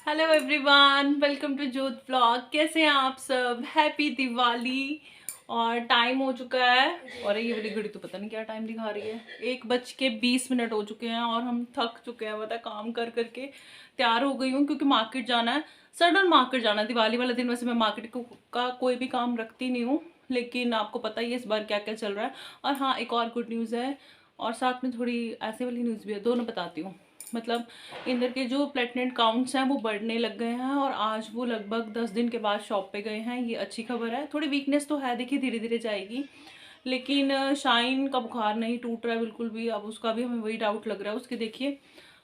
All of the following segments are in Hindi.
हेलो एवरीवन, वेलकम टू जोत ब्लॉग। कैसे हैं आप सब? हैप्पी दिवाली। और टाइम हो चुका है, और ये वाली घड़ी तो पता नहीं क्या टाइम दिखा रही है। 1:20 हो चुके हैं और हम थक चुके हैं, मतलब काम कर करके। तैयार हो गई हूँ क्योंकि मार्केट जाना है, सडन मार्केट जाना है। दिवाली वाले दिन वैसे मैं मार्केट का कोई भी काम रखती नहीं हूँ, लेकिन आपको पता ही है इस बार क्या क्या चल रहा है। और हाँ, एक और गुड न्यूज़ है और साथ में थोड़ी ऐसे वाली न्यूज़ भी है, दोनों बताती हूँ। मतलब इंदर के जो प्लेटनेट काउंट्स हैं वो बढ़ने लग गए हैं, और आज वो लगभग 10 दिन के बाद शॉप पे गए हैं। ये अच्छी खबर है। थोड़ी वीकनेस तो है, देखिए धीरे धीरे जाएगी, लेकिन शाइन का बुखार नहीं टूट रहा है बिल्कुल भी। अब उसका भी हमें वही डाउट लग रहा है। उसके देखिए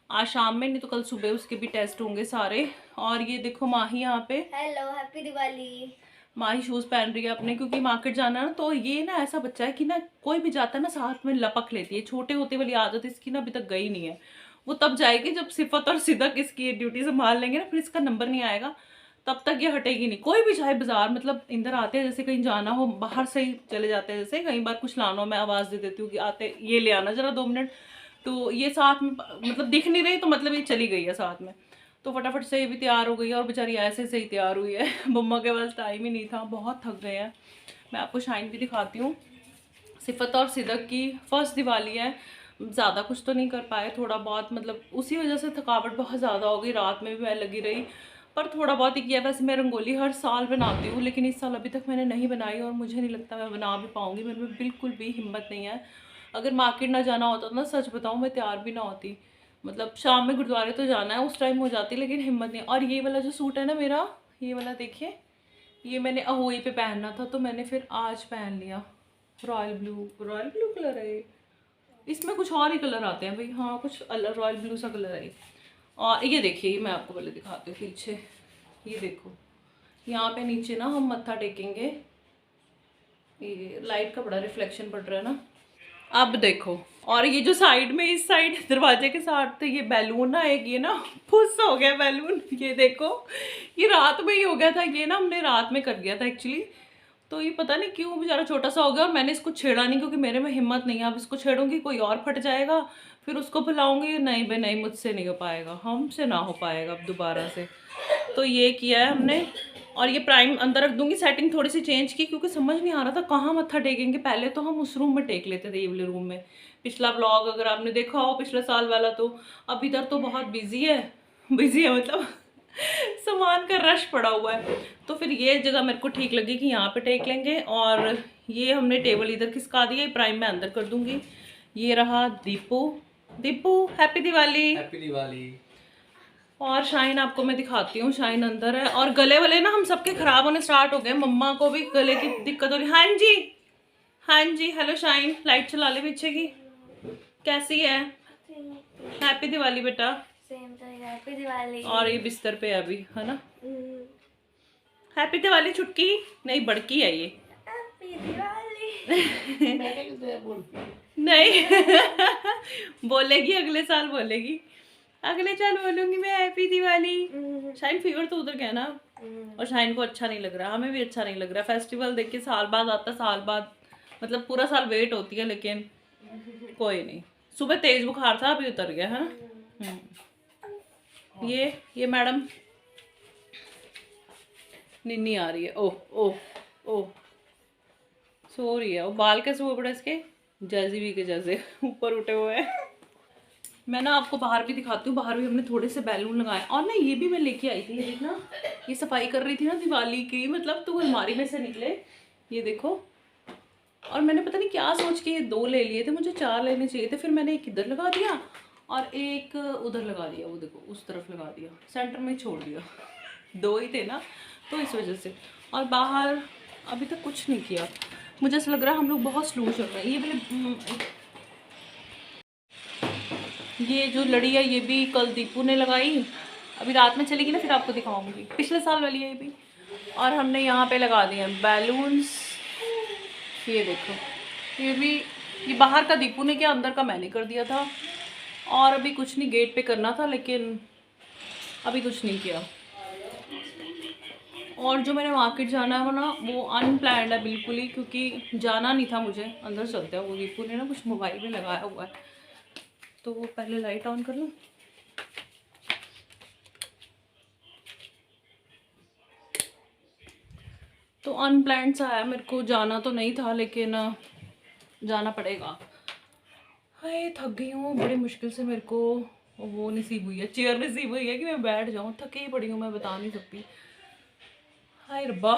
आज शाम में नहीं तो कल सुबह उसके भी टेस्ट होंगे सारे। और ये देखो माही यहाँ पे, हेलो, हैप्पी दिवाली। माही शूज पहन रही है अपने, क्योंकि मार्केट जाना है ना। तो ये ना ऐसा बच्चा है कि ना कोई भी जाता है ना साथ में लपक लेती है। छोटे होते वाली आदत इसकी ना अभी तक गई नहीं है। वो तब जाएगी जब सिफत और सिदक इसकी ड्यूटी संभाल लेंगे ना, फिर इसका नंबर नहीं आएगा। तब तक ये हटेगी नहीं। कोई भी चाहे बाजार, मतलब इंदर आते हैं जैसे कहीं जाना हो, बाहर से ही चले जाते हैं। जैसे कई बार कुछ लाना हो, मैं आवाज दे देती हूँ कि आते ये ले आना जरा 2 मिनट। तो ये साथ में, मतलब दिख नहीं रही तो मतलब ये चली गई है साथ में। तो फटाफट से ये भी तैयार हो गई है, और बेचारी ऐसे से ही तैयार हुई है। मम्मा के पास टाइम ही नहीं था, बहुत थक गए हैं। मैं आपको शाइन भी दिखाती हूँ। सिफत और सिदक की फर्स्ट दिवाली है। ज़्यादा कुछ तो नहीं कर पाए, थोड़ा बहुत, मतलब उसी वजह से थकावट बहुत ज़्यादा हो गई। रात में भी मैं लगी रही, पर थोड़ा बहुत ही किया। वैसे मैं रंगोली हर साल बनाती हूँ, लेकिन इस साल अभी तक मैंने नहीं बनाई, और मुझे नहीं लगता मैं बना भी पाऊँगी। मेरे में बिल्कुल भी हिम्मत नहीं है। अगर मार्केट ना जाना होता तो ना, सच बताऊँ, मैं तैयार भी ना होती। मतलब शाम में गुरुद्वारे तो जाना है, उस टाइम हो जाती, लेकिन हिम्मत नहीं। और ये वाला जो सूट है ना मेरा, ये वाला देखिए, ये मैंने अहोई पे पहनना था तो मैंने फिर आज पहन लिया। Royal blue, royal blue colour है ये। इसमें कुछ और ही कलर आते हैं भाई। हाँ, कुछ अलग रॉयल ब्लू सा कलर है ये। और ये देखिए, ये मैं आपको पहले दिखाती हूँ पीछे। ये देखो, यहाँ पे नीचे ना हम मत्था टेकेंगे। ये लाइट का बड़ा रिफ्लेक्शन पड़ रहा है ना, अब देखो। और ये जो साइड में, इस साइड दरवाजे के साथ, तो ये बैलून ना, एक ये ना फुस हो गया बैलून। ये देखो, ये रात में ही हो गया था। ये ना हमने रात में कर दिया था एक्चुअली। तो ये पता नहीं क्यों बेचारा छोटा सा हो गया, और मैंने इसको छेड़ा नहीं क्योंकि मेरे में हिम्मत नहीं है। अब इसको छेड़ूंगी कोई और फट जाएगा, फिर उसको बुलाऊंगी, नहीं भाई नहीं, मुझसे नहीं हो पाएगा, हमसे ना हो पाएगा अब दोबारा से। तो ये किया है हमने। और ये प्राइम अंदर रख दूंगी। सेटिंग थोड़ी सी चेंज की क्योंकि समझ नहीं आ रहा था कहाँ मत्था टेकेंगे। पहले तो हम उस रूम में टेक लेते थे, ये वाले रूम में। पिछला ब्लॉग अगर आपने देखा हो, पिछले साल वाला, तो अब इधर तो बहुत बिजी है। बिजी है मतलब सामान का रश पड़ा हुआ है। तो फिर ये जगह मेरे को ठीक लगी कि यहाँ पे टेक लेंगे। और ये हमने टेबल इधर खिसका दिया, प्राइम में अंदर कर दूंगी। ये रहा दीपू। दीपू, हैप्पी दिवाली। हैप्पी दिवाली। और शाइन आपको मैं दिखाती हूँ, शाइन अंदर है। और गले वाले ना हम सबके खराब होने स्टार्ट हो गए। मम्मा को भी गले की दिक्कत हो रही। हाँ जी, हाँ जी। हेलो शाइन, लाइट चला ले पीछे की। कैसी है? हैप्पी दिवाली बेटा। सेम तो हैप्पी दिवाली। और ये बिस्तर पे है अभी, है ना। हैप्पी दिवाली छुटकी, नहीं बड़की है ये। हैप्पी दिवाली। नहीं बोलेगी, अगले साल बोलेगी। अगले साल बोलूंगी मैं हैप्पी दिवाली। शाइन फीवर तो उधर गया ना। और शाइन को अच्छा नहीं लग रहा, हमें भी अच्छा नहीं लग रहा। फेस्टिवल देख के साल बाद आता, साल बाद, मतलब पूरा साल वेट होती है, लेकिन कोई नहीं। सुबह तेज बुखार था, अभी उतर गया है ना। ये मैडम निन्नी आ रही है। ओह ओह ओह, सो रही है वो। बाल कैसे हुए पड़े इसके, जैजीबी के जैसे ऊपर उठे हुए हैं। मैं ना आपको बाहर भी दिखाती हूँ। बाहर भी हमने थोड़े से बैलून लगाए। और ना ये भी मैं लेके आई थी, ये देखना। ये सफाई कर रही थी ना दिवाली की, मतलब तो अलमारी में से निकले, ये देखो। और मैंने पता नहीं क्या सोच के ये 2 ले लिए थे, मुझे 4 लेने चाहिए थे। फिर मैंने एक इधर लगा दिया और एक उधर लगा दिया, वो देखो उस तरफ लगा दिया, सेंटर में छोड़ दिया। 2 ही थे ना, तो इस वजह से। और बाहर अभी तक कुछ नहीं किया। मुझे ऐसा लग रहा है हम लोग बहुत स्लो चल रहे हैं। ये वाले ये जो लड़ी है, ये भी कल दीपू ने लगाई। अभी रात में चलेगी ना, फिर आपको दिखाऊंगी। पिछले साल वाली है ये भी। और हमने यहाँ पे लगा दिए हैं बैलून्स। ये देखो, ये भी, ये बाहर का दीपू ने किया, अंदर का मैंने कर दिया था। और अभी कुछ नहीं, गेट पे करना था, लेकिन अभी कुछ नहीं किया। और जो मैंने मार्केट जाना है वो ना, वो अनप्लैंड है बिल्कुल ही, क्योंकि जाना नहीं था मुझे। अंदर चलते हैं, वो दीपू ने ना कुछ मोबाइल में लगाया हुआ है। तो वो पहले लाइट ऑन कर लूँ। तो अनप्लान्ड सा आया, मेरे को जाना तो नहीं था लेकिन जाना पड़ेगा। हाय थक गई हूँ बड़ी मुश्किल से, मेरे को वो नसीब हुई है, चेयर नसीब हुई है कि मैं बैठ जाऊँ। थकी ही पड़ी हूँ, मैं बता नहीं सकती। हाय रब्बा।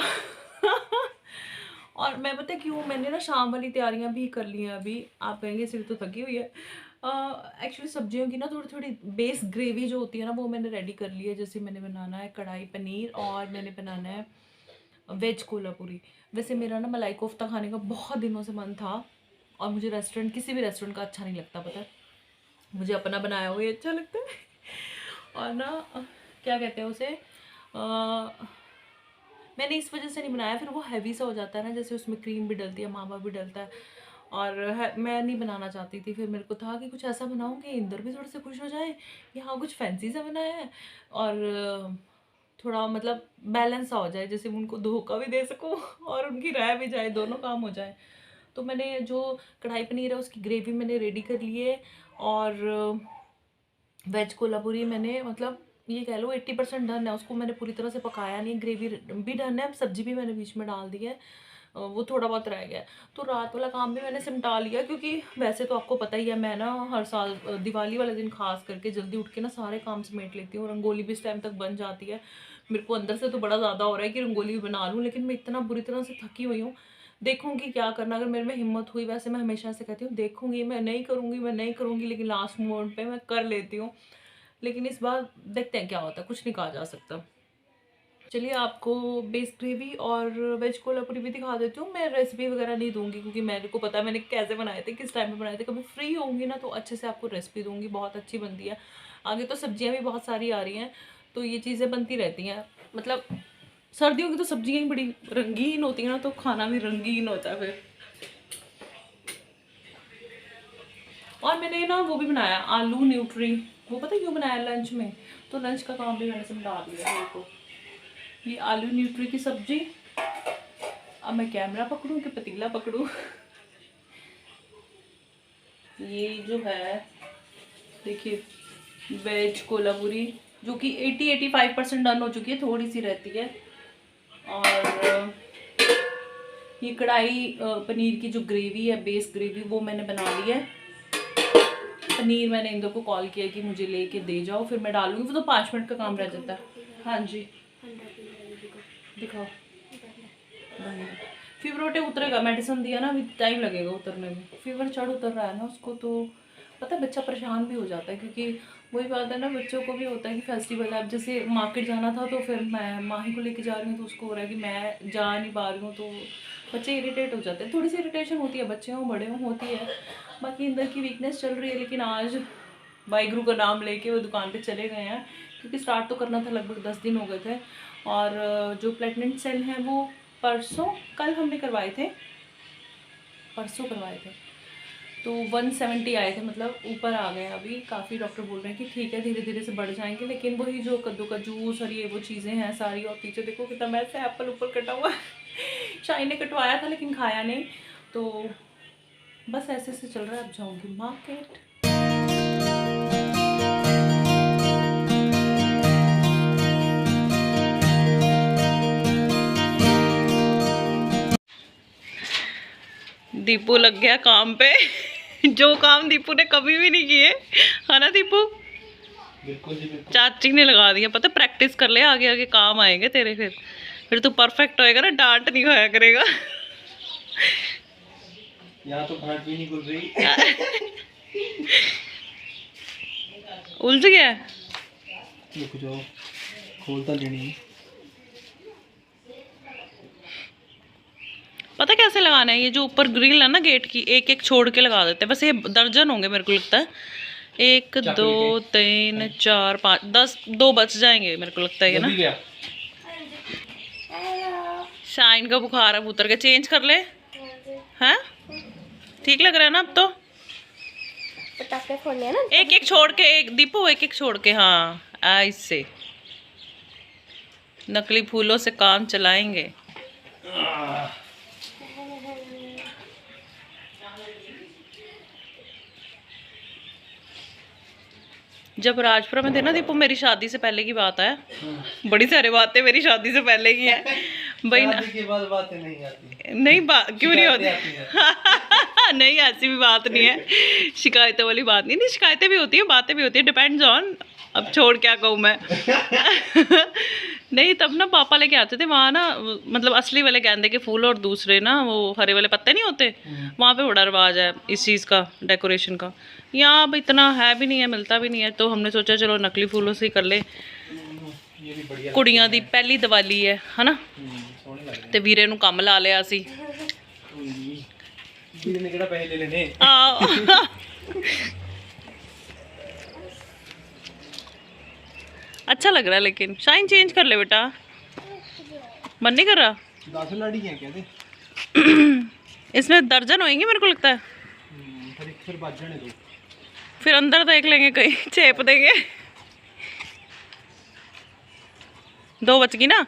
और मैं पता क्यों, मैंने ना शाम वाली तैयारियां भी कर ली हैं अभी। आप कहेंगे सिर्फ तो थकी हुई है। एक्चुअली सब्जियों की ना थोड़ी थोड़ी बेस ग्रेवी जो होती है ना वो मैंने रेडी कर ली है। जैसे मैंने बनाना है कढ़ाई पनीर और मैंने बनाना है वेज कोल्हापुरी। वैसे मेरा ना मलाई कोफ्ता खाने का बहुत दिनों से मन था और मुझे रेस्टोरेंट, किसी भी रेस्टोरेंट का अच्छा नहीं लगता, पता है मुझे अपना बनाया हुआ ही अच्छा लगता है। और ना क्या कहते हैं उसे, मैंने इस वजह से नहीं बनाया, फिर वो हैवी सा हो जाता है ना, जैसे उसमें क्रीम भी डलती है, मावा भी डलता है और मैं नहीं बनाना चाहती थी। फिर मेरे को था कि कुछ ऐसा बनाऊँ कि इंदर भी थोड़े से खुश हो जाए, यहाँ कुछ फैंसी सा बनाया है और थोड़ा मतलब बैलेंस सा हो जाए, जैसे उनको धोखा भी दे सकूँ और उनकी राय भी जाए, दोनों काम हो जाए। तो मैंने जो कढ़ाई पनीर है उसकी ग्रेवी मैंने रेडी कर ली है और वेज कोल्हापुरी मैंने मतलब ये कह लो 80% डन है। उसको मैंने पूरी तरह से पकाया नहीं, ग्रेवी भी डन है, सब्जी भी मैंने बीच में डाल दी है, वो थोड़ा बहुत रह गया। तो रात वाला काम भी मैंने सिमटा लिया, क्योंकि वैसे तो आपको पता ही है मैं ना हर साल दिवाली वाले दिन खास करके जल्दी उठ के ना सारे काम समेट लेती हूँ। रंगोली भी इस टाइम तक बन जाती है। मेरे को अंदर से तो बड़ा ज़्यादा हो रहा है कि रंगोली भी बना लूँ, लेकिन मैं इतना बुरी तरह से थकी हुई हूँ, देखूंगी क्या करना। अगर मेरे में हिम्मत हुई, वैसे मैं हमेशा से कहती हूँ देखूंगी, मैं नहीं करूँगी, मैं नहीं करूँगी, लेकिन लास्ट मोमेंट पे मैं कर लेती हूँ। लेकिन इस बार देखते हैं क्या होता है, कुछ नहीं कहा जा सकता। चलिए आपको बेस ग्रेवी और वेज कोल्हापुरी भी दिखा देती हूँ। मैं रेसिपी वगैरह नहीं दूंगी क्योंकि मेरे को पता है मैंने कैसे बनाए थे, किस टाइम में बनाए थे। कभी फ्री होंगी ना तो अच्छे से आपको रेसिपी दूंगी, बहुत अच्छी बनती है। आगे तो सब्जियाँ भी बहुत सारी आ रही हैं तो ये चीज़ें बनती रहती हैं। मतलब सर्दियों की तो सब्जियाँ ही बड़ी रंगीन होती हैं ना, तो खाना भी रंगीन होता है फिर। और मैंने ना वो भी बनाया आलू न्यूट्री, वो पता है क्यों बनाया लंच में, तो लंच का काम भी मैंने समझा दिया मेरे को। ये आलू न्यूट्री की सब्जी। अब मैं कैमरा पकड़ूं कि पतीला पकड़ूं। ये जो है देखिए वेज कोल्हापुरी, जो कि 80-85% डन हो चुकी है, थोड़ी सी रहती है। और ये कढ़ाई पनीर की जो ग्रेवी है, बेस ग्रेवी, वो मैंने बना ली है। पनीर मैंने इंदर को कॉल किया कि मुझे लेके दे जाओ, फिर मैं डालूंगी, वो तो 5 मिनट का काम रह जाता है। हाँ जी दिखाओ। फीवर उठे उतरेगा, मेडिसिन दिया ना, अभी टाइम लगेगा उतरने में। फीवर चढ़ उतर रहा है ना उसको, तो पता है बच्चा परेशान भी हो जाता है, क्योंकि वही बात है ना, बच्चों को भी होता है कि फेस्टिवल है। अब जैसे मार्केट जाना था तो फिर मैं माही को लेके जा रही हूँ, तो उसको हो रहा है कि मैं जा नहीं पा रही हूँ, तो बच्चे इरिटेट हो जाते हैं। थोड़ी सी इरिटेशन होती है, बच्चे हों बड़े हों होती है। बाकी अंदर की वीकनेस चल रही है, लेकिन आज वाहिगुरु का नाम लेके वो दुकान पे चले गए हैं, क्योंकि स्टार्ट तो करना था, लगभग 10 दिन हो गए थे। और जो प्लेटलेट सेल हैं वो परसों, कल हमने करवाए थे, परसों करवाए थे, तो 170 आए थे, मतलब ऊपर आ गए। अभी काफ़ी डॉक्टर बोल रहे हैं कि ठीक है धीरे धीरे से बढ़ जाएंगे, लेकिन वही जो कद्दू का जूस और ये वो चीज़ें हैं सारी। और पीछे देखो कितना मैस है, एप्पल ऊपर कटा हुआ। शाही ने कटवाया था लेकिन खाया नहीं, तो बस ऐसे से चल रहा है। अब जाऊँगी मार्केट। दीपू लग गया काम पे। जो काम दीपू ने कभी भी नहीं किए, है ना दीपू? बिल्कुल जी बिल्कुल। चाची ने लगा दिया, पता प्रैक्टिस कर ले, आगे आगे काम आएंगे तेरे। फिर तू परफेक्ट होएगा ना, डांट नहीं खाया करेगा। यहाँ तो भाट भी नहीं खुल रही। उलझ गया। रुक जाओ, खोलता लेनी। पता कैसे लगाना है, ये जो ऊपर ग्रिल है ना गेट की, एक एक छोड़ के लगा देते हैं। बस ये दर्जन होंगे मेरे को लगता है, 1 2 3 4 5 10, 2 बच जाएंगे मेरे को लगता है ना। गया। शाइन का बुखार अब उतर के चेंज कर ले, हैं? ठीक लग रहा है ना अब तो? पटाखे फोड़ने हैं ना। एक एक छोड़ के, एक दीपू एक एक छोड़ के, हाँ ऐसे नकली फूलों से काम चलाएंगे। जब राजपुरा में थे ना दीपू, मेरी शादी से पहले की बात है, बड़ी सारी बातें मेरी शादी से पहले की है। भाई ना, शादी के बाद बातें नहीं आती। नहीं क्यों नहीं शिकायतें होती? आती हैं। नहीं, ऐसी भी बात नहीं है, शिकायतों वाली बात नहीं। नहीं, शिकायतें भी होती है, बातें भी होती है, डिपेंड्स ऑन। अब छोड़ क्या कहूँ मैं। नहीं, तब ना पापा लेके आते थे वहाँ ना, मतलब असली वाले गेंदे के फूल और दूसरे ना वो हरे वाले पत्ते नहीं होते, वहाँ पे बड़ा रिवाज है इस चीज़ का, डेकोरेशन का। यहाँ अब इतना है भी नहीं है, मिलता भी नहीं है, तो हमने सोचा चलो नकली फूलों से ही कर ले। ये भी बढ़िया कुड़ियाँ दी पहली दिवाली है ना, सोहने लग रहे ते वीरे नूं काम ला लिया सी। हैं। वीरे ने केड़ा पैसे ले लेने। अच्छा लग रहा है, लेकिन शाइन चेंज कर ले बेटा, मन नहीं कर रहा। 10 लाड़ी हैं क्या थे? इसमें दर्जन होएंगे मेरे को लगता है। फिर बात जाने दो। फिर अंदर देख लेंगे, कहीं चेप देंगे। 2 बच गई ना,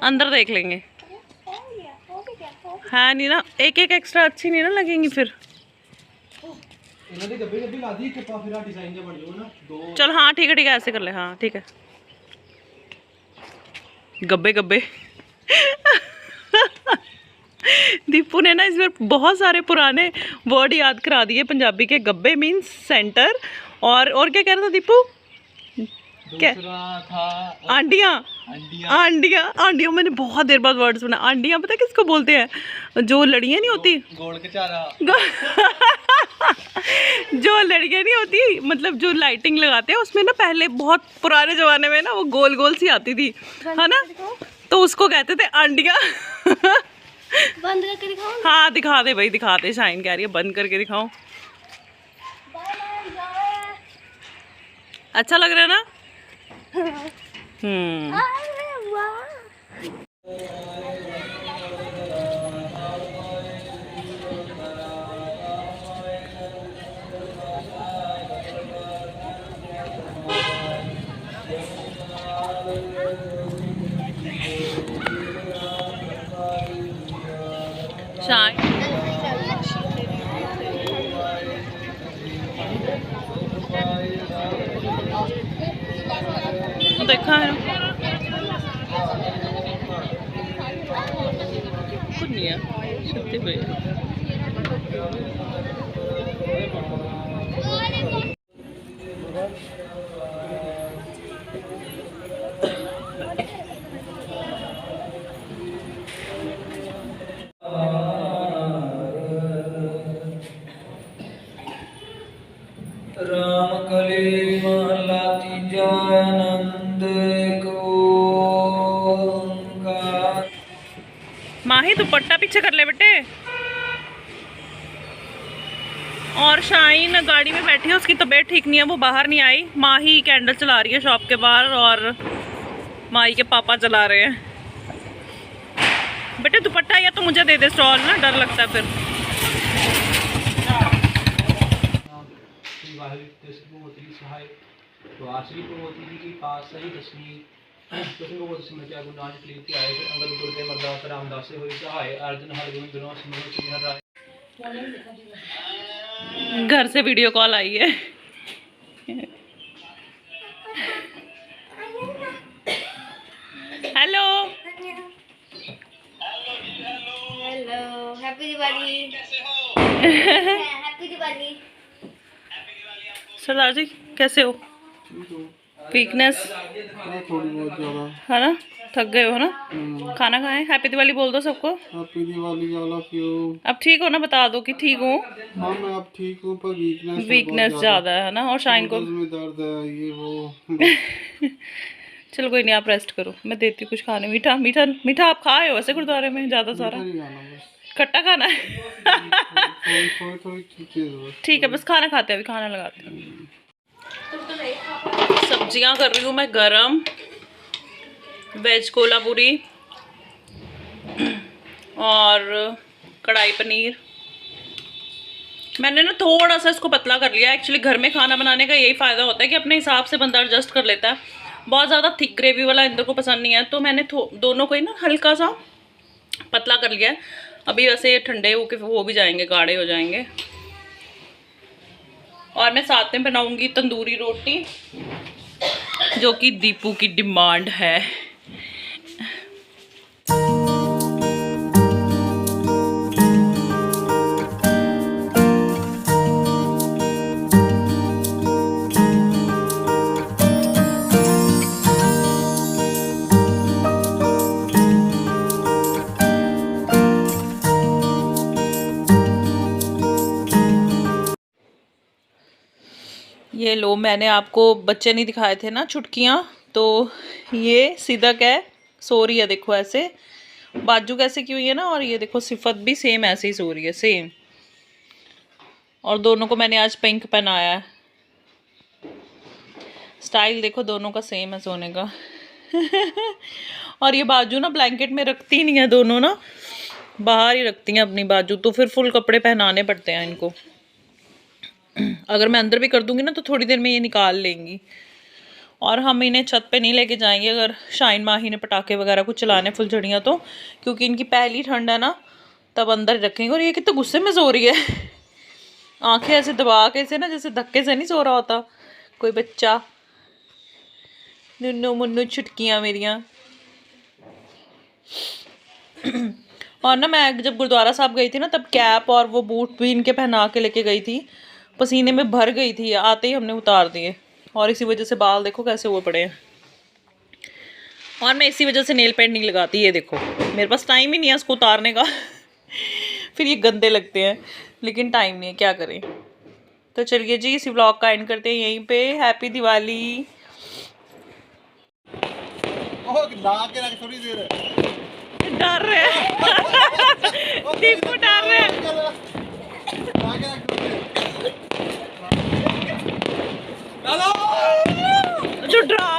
अंदर देख लेंगे। है नहीं ना, एक एक एक्स्ट्रा अच्छी नहीं ना लगेंगी फिर। इन्होंने गब्बे गब्बे ला दी, फिर डिजाइन जो बन जाओ ना दो। चल हाँ ठीक है, ऐसे कर ले। हाँ ठीक है, गब्बे गब्बे। दीपू ने ना इस बार बहुत सारे पुराने वर्ड याद करा दिए पंजाबी के। गब्बे मीन्स सेंटर, और क्या कह रहा था दीपू? क्या था? आंडियाँ। अंडिया। आंडियाँ, आंडियाँ मैंने बहुत देर बाद वर्ड सुना। आंडियाँ पता किसको बोलते हैं? जो लड़ियाँ नहीं होती, गोल के चारा। जो लड़कियाँ नहीं होती, मतलब जो लाइटिंग लगाते हैं उसमें ना, पहले बहुत पुराने जमाने में ना वो गोल गोल सी आती थी, है ना, तो उसको कहते थे आंडियाँ। बंद करके दिखाओ। हाँ दिखा दे भाई, दिखा दे। शाइन कह रही है बंद करके दिखाऊं। अच्छा लग रहा है ना? शाइन देखा है कुछ नहीं है, सत्य भाई। राम कली महला तीजा आनंद को। माही दुपट्टा पीछे कर ले बेटे। और शाइन गाड़ी में बैठी है, उसकी तबीयत ठीक नहीं है, वो बाहर नहीं आई। माही कैंडल चला रही है शॉप के बाहर, और माही के पापा चला रहे हैं। बेटे दुपट्टा या तो मुझे दे दे स्टॉल ना, डर लगता है फिर। घर से वीडियो कॉल आई है। Hello hello, happy Diwali. Happy Diwali. Sardar ji कैसे हो? वीकनेस थोड़ी बहुत ज़्यादा है ना, थक गए हो ना? खाना खाएं? हैप्पी दिवाली बोल दो सबको। हैप्पी दिवाली वाला क्यों? अब ठीक हो ना? बता दो कि ठीक हूँ। हाँ मैं अब ठीक हूँ, पर वीकनेस ज़्यादा है ना, और शाइन को में दर्द है, ये वो। चलो कोई नहीं, आप रेस्ट करो, मैं देती हूँ कुछ खाने। मीठा मीठा मीठा आप खाए हो वैसे गुरुद्वारे में ज़्यादा सारा? खट्टा खाना है? ठीक है, बस खाना खाते हैं, अभी खाना लगाते हैं। सब्जियां कर रही हूँ मैं गरम, वेज कोल्हापुरी और कढ़ाई पनीर। मैंने ना थोड़ा सा इसको पतला कर लिया। एक्चुअली घर में खाना बनाने का यही फ़ायदा होता है कि अपने हिसाब से बंदा एडजस्ट कर लेता है। बहुत ज़्यादा थिक ग्रेवी वाला इंदर को पसंद नहीं है, तो मैंने दोनों को ही ना हल्का सा पतला कर लिया है। अभी वैसे ये ठंडे होके हो भी जाएंगे, गाढ़े हो जाएंगे। और मैं साथ में बनाऊंगी तंदूरी रोटी, जो कि दीपू की डिमांड है। ये लो, मैंने आपको बच्चे नहीं दिखाए थे ना छुटकियाँ, तो ये सिदक है, सो रही है देखो ऐसे, बाजू कैसे की हुई है ना, और ये देखो सिफत भी सेम ऐसे ही सो रही है, सेम। और दोनों को मैंने आज पिंक पहनाया है। स्टाइल देखो दोनों का सेम है सोने का। और ये बाजू ना ब्लैंकेट में रखती नहीं है, दोनों ना बाहर ही रखती हैं अपनी बाजू, तो फिर फुल कपड़े पहनाने पड़ते हैं इनको। अगर मैं अंदर भी कर दूंगी ना तो थोड़ी देर में ये निकाल लेंगी। और हम इन्हें छत पे नहीं लेके जाएंगे अगर शाइन माही ने पटाखे वगैरह कुछ चलाने फुलझड़ियाँ तो, क्योंकि इनकी पहली ठंड है ना, तब अंदर ही रखेंगे। और ये कितने गुस्से में सो रही है। आंखें ऐसे दबा के से ना, जैसे धक्के से नहीं सो रहा होता कोई बच्चा। नुन्नू मुन्नू छुटकियाँ मेरियाँ। और ना मैं जब गुरुद्वारा साहब गई थी ना, तब कैप और वो बूट भी इनके पहना के लेके गई थी, पसीने में भर गई थी, आते ही हमने उतार दिए। और इसी वजह से बाल देखो कैसे हुए पड़े हैं। और मैं इसी वजह से नेल पेंट नहीं लगाती, ये देखो मेरे पास टाइम ही नहीं है उसको उतारने का। फिर ये गंदे लगते हैं, लेकिन टाइम नहीं है, क्या करें। तो चलिए जी, इसी व्लॉग का एंड करते हैं यहीं पे। हैप्पी दिवाली। थोड़ी देर डर रहे हैं। दीपू डर रहे हैं। जो ड्रामा